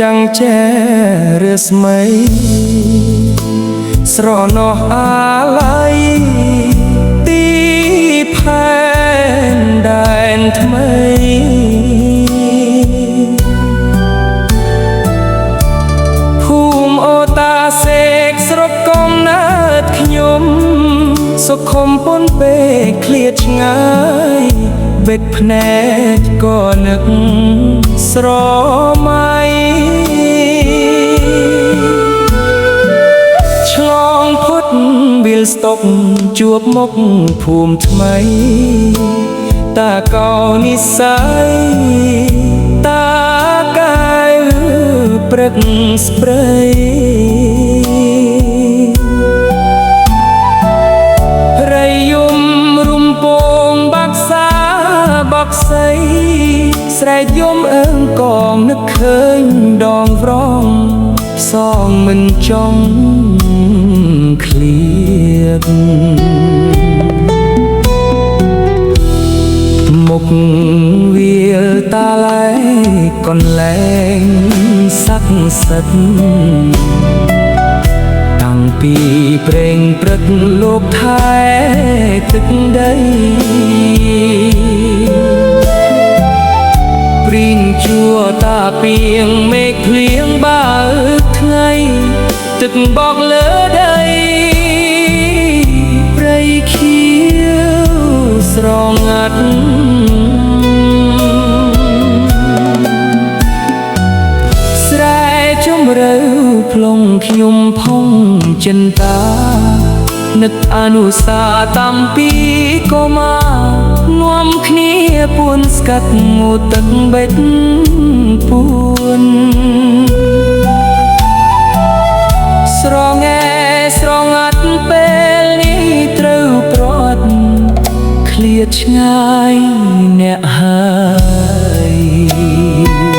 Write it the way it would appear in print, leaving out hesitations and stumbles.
ចាំងចែរស្មីស្រណោះអាឡ័យទីផែនដែនថ្មីភូមិអូតាសេកស្រុកកំណើតខ្ញុំសុខុមពន់ពេកឃ្លាតឆ្ងាយបេកភ្នែកក៏នឹកស្រមៃឆ្លងផុតវិលស្តុកជួបមុខភូមិថ្មីតាកោនិស័យតាកាយព្រឹកស្ព្រៃរៃយំរុំពងបាក់សាបកសៃស្រែកយំអើងកងនឹកឃើញដងβρងសងមិនចង់ឃ្លៀតមុខវាលតាឡែកនលែងស័ក្តិសិទ្ធិតាំងពីព្រេងព្រឹកលោកថែទឹកដីព្រីងជួតាពីងមេឃភ្លៀងបើថ្ងៃទឹកបកលើដីព្រៃខៀវស្រងាត់ស្រែជំរឿផ្លុងខ្ញុំផុងចិនតានឹកអនុសាតាំពីកុមារនាំគ្នាពួនស្កាត់ងូតទឹកបេះពួនស្រងែស្រងាត់ពេលនេះត្រូវប្រត់ឃ្លាតឆ្ងាយអ្នកហើយ